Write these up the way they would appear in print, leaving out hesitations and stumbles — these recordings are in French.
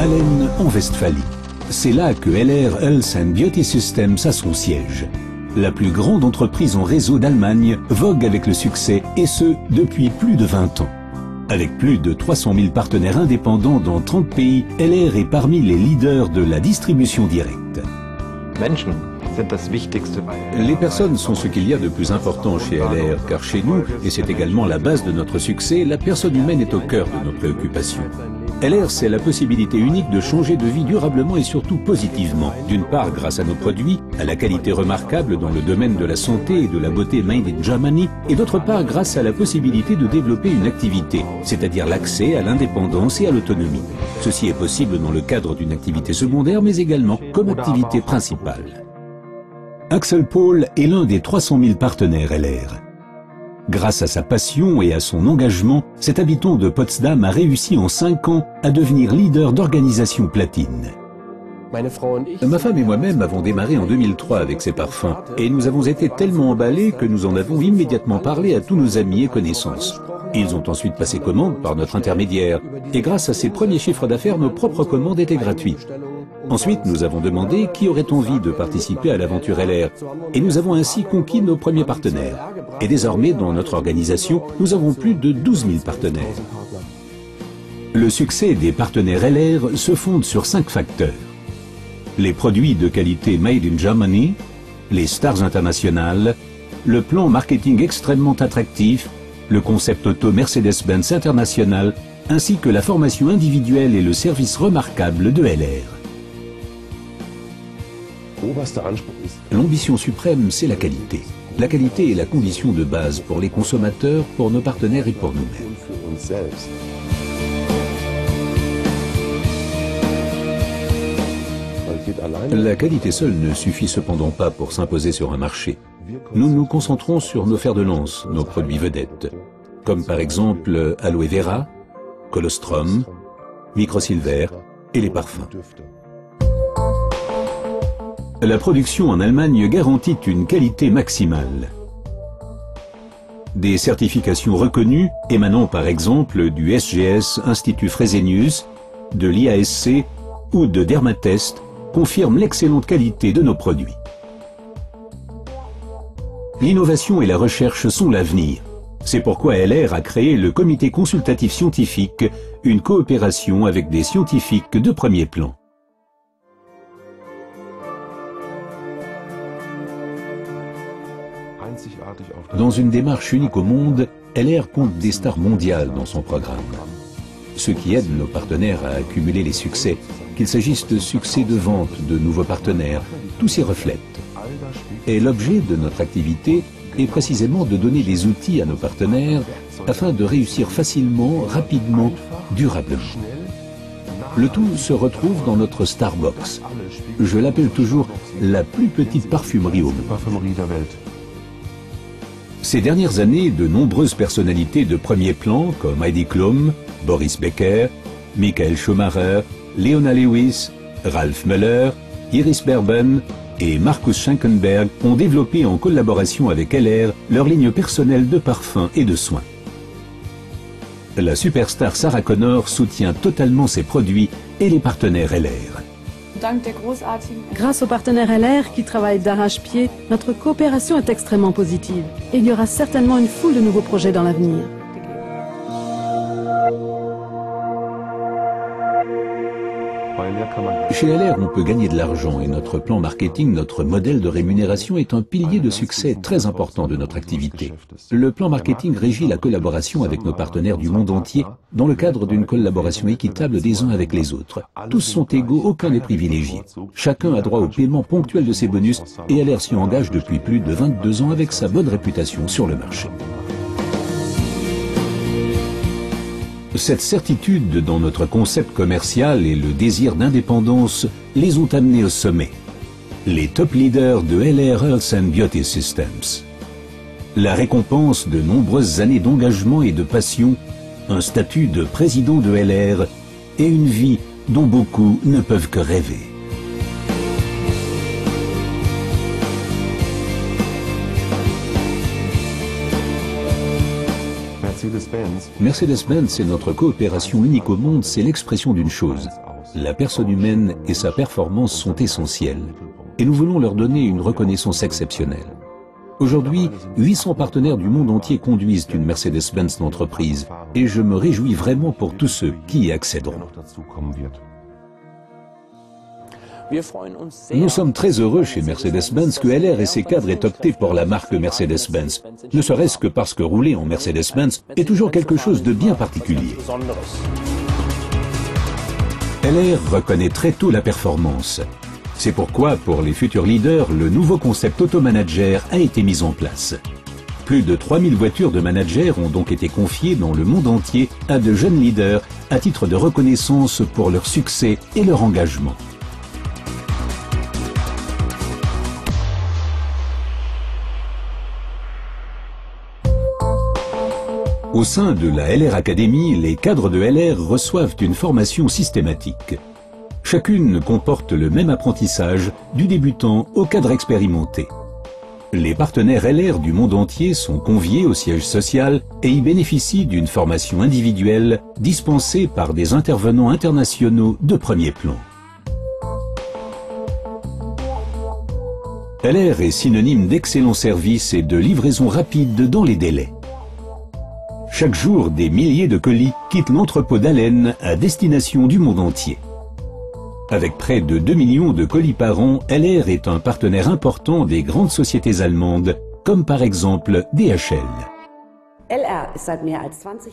Hallen, en Westphalie. C'est là que LR Health and Beauty Systems a son siège. La plus grande entreprise en réseau d'Allemagne vogue avec le succès, et ce, depuis plus de 20 ans. Avec plus de 300 000 partenaires indépendants dans 30 pays, LR est parmi les leaders de la distribution directe. Les personnes sont ce qu'il y a de plus important chez LR, car chez nous, et c'est également la base de notre succès, la personne humaine est au cœur de nos préoccupations. LR, c'est la possibilité unique de changer de vie durablement et surtout positivement. D'une part, grâce à nos produits, à la qualité remarquable dans le domaine de la santé et de la beauté made in Germany, et d'autre part, grâce à la possibilité de développer une activité, c'est-à-dire l'accès à l'indépendance et à l'autonomie. Ceci est possible dans le cadre d'une activité secondaire, mais également comme activité principale. Axel Paul est l'un des 300 000 partenaires LR. Grâce à sa passion et à son engagement, cet habitant de Potsdam a réussi en 5 ans à devenir leader d'organisation platine. Ma femme et moi-même avons démarré en 2003 avec ces parfums et nous avons été tellement emballés que nous en avons immédiatement parlé à tous nos amis et connaissances. Ils ont ensuite passé commande par notre intermédiaire et grâce à ces premiers chiffres d'affaires, nos propres commandes étaient gratuites. Ensuite, nous avons demandé qui aurait envie de participer à l'aventure LR et nous avons ainsi conquis nos premiers partenaires. Et désormais, dans notre organisation, nous avons plus de 12 000 partenaires. Le succès des partenaires LR se fonde sur 5 facteurs. Les produits de qualité made in Germany, les stars internationales, le plan marketing extrêmement attractif, le concept auto Mercedes-Benz International, ainsi que la formation individuelle et le service remarquable de LR. L'ambition suprême, c'est la qualité. La qualité est la condition de base pour les consommateurs, pour nos partenaires et pour nous-mêmes. La qualité seule ne suffit cependant pas pour s'imposer sur un marché. Nous nous concentrons sur nos fers de lance, nos produits vedettes, comme par exemple Aloe Vera, Colostrum, Microsilver et les parfums. La production en Allemagne garantit une qualité maximale. Des certifications reconnues, émanant par exemple du SGS Institut Fresenius, de l'IASC ou de Dermatest, confirment l'excellente qualité de nos produits. L'innovation et la recherche sont l'avenir. C'est pourquoi LR a créé le Comité consultatif scientifique, une coopération avec des scientifiques de premier plan. Dans une démarche unique au monde, LR compte des stars mondiales dans son programme. Ce qui aide nos partenaires à accumuler les succès, qu'il s'agisse de succès de vente, de nouveaux partenaires, tout s'y reflète. Et l'objet de notre activité est précisément de donner les outils à nos partenaires afin de réussir facilement, rapidement, durablement. Le tout se retrouve dans notre Starbox. Je l'appelle toujours la plus petite parfumerie au monde. Ces dernières années, de nombreuses personnalités de premier plan comme Heidi Klum, Boris Becker, Michael Schumacher, Leona Lewis, Ralph Müller, Iris Berben et Markus Schenkenberg ont développé en collaboration avec LR leur ligne personnelle de parfums et de soins. La superstar Sarah Connor soutient totalement ses produits et les partenaires LR. Grâce aux partenaires LR qui travaillent d'arrache-pied, notre coopération est extrêmement positive. Et il y aura certainement une foule de nouveaux projets dans l'avenir. Chez LR, on peut gagner de l'argent et notre plan marketing, notre modèle de rémunération est un pilier de succès très important de notre activité. Le plan marketing régit la collaboration avec nos partenaires du monde entier dans le cadre d'une collaboration équitable des uns avec les autres. Tous sont égaux, aucun n'est privilégié. Chacun a droit au paiement ponctuel de ses bonus et LR s'y engage depuis plus de 22 ans avec sa bonne réputation sur le marché. Cette certitude dans notre concept commercial et le désir d'indépendance les ont amenés au sommet. Les top leaders de LR Health and Beauty Systems. La récompense de nombreuses années d'engagement et de passion, un statut de président de LR et une vie dont beaucoup ne peuvent que rêver. Mercedes-Benz et notre coopération unique au monde, c'est l'expression d'une chose. la personne humaine et sa performance sont essentielles. Et nous voulons leur donner une reconnaissance exceptionnelle. Aujourd'hui, 800 partenaires du monde entier conduisent une Mercedes-Benz d'entreprise et je me réjouis vraiment pour tous ceux qui y accéderont. Nous sommes très heureux chez Mercedes-Benz que LR et ses cadres aient opté pour la marque Mercedes-Benz, ne serait-ce que parce que rouler en Mercedes-Benz est toujours quelque chose de bien particulier. LR reconnaît très tôt la performance. C'est pourquoi, pour les futurs leaders, le nouveau concept Automanager a été mis en place. Plus de 3000 voitures de managers ont donc été confiées dans le monde entier à de jeunes leaders à titre de reconnaissance pour leur succès et leur engagement. Au sein de la LR Academy, les cadres de LR reçoivent une formation systématique. Chacune comporte le même apprentissage, du débutant au cadre expérimenté. Les partenaires LR du monde entier sont conviés au siège social et y bénéficient d'une formation individuelle dispensée par des intervenants internationaux de premier plan. LR est synonyme d'excellent service et de livraison rapide dans les délais. Chaque jour, des milliers de colis quittent l'entrepôt d'Allen à destination du monde entier. Avec près de 2 millions de colis par an, LR est un partenaire important des grandes sociétés allemandes, comme par exemple DHL.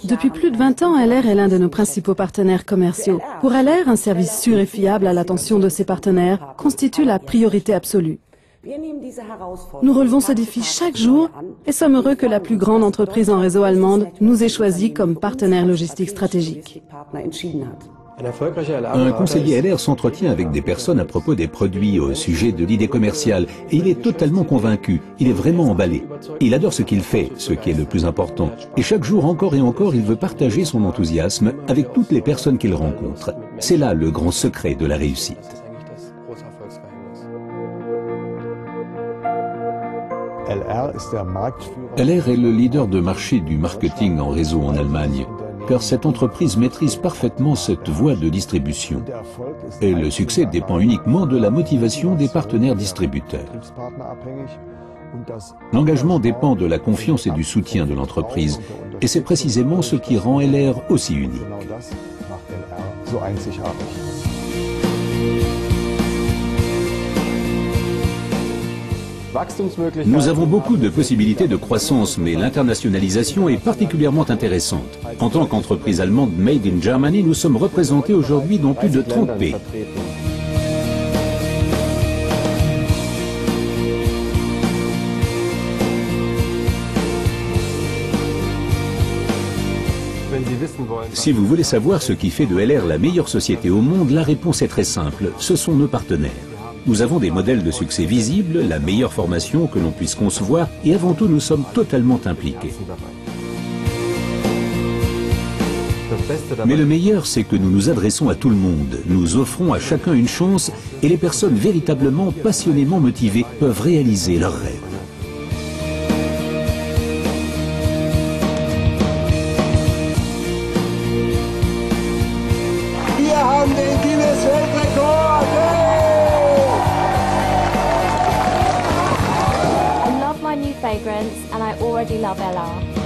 Depuis plus de 20 ans, LR est l'un de nos principaux partenaires commerciaux. Pour LR, un service sûr et fiable à l'attention de ses partenaires constitue la priorité absolue. Nous relevons ce défi chaque jour et sommes heureux que la plus grande entreprise en réseau allemande nous ait choisis comme partenaire logistique stratégique. Un conseiller LR s'entretient avec des personnes à propos des produits au sujet de l'idée commerciale et il est totalement convaincu, il est vraiment emballé. Il adore ce qu'il fait, ce qui est le plus important. Et chaque jour, encore et encore, il veut partager son enthousiasme avec toutes les personnes qu'il rencontre. C'est là le grand secret de la réussite. LR est le leader de marché du marketing en réseau en Allemagne, car cette entreprise maîtrise parfaitement cette voie de distribution. Et le succès dépend uniquement de la motivation des partenaires distributeurs. L'engagement dépend de la confiance et du soutien de l'entreprise, et c'est précisément ce qui rend LR aussi unique. Nous avons beaucoup de possibilités de croissance, mais l'internationalisation est particulièrement intéressante. En tant qu'entreprise allemande Made in Germany, nous sommes représentés aujourd'hui dans plus de 30 pays. Si vous voulez savoir ce qui fait de LR la meilleure société au monde, la réponse est très simple, ce sont nos partenaires. Nous avons des modèles de succès visibles, la meilleure formation que l'on puisse concevoir et avant tout nous sommes totalement impliqués. Mais le meilleur, c'est que nous nous adressons à tout le monde. Nous offrons à chacun une chance et les personnes véritablement passionnément motivées peuvent réaliser leurs rêves. Fragrance, and I already love LR.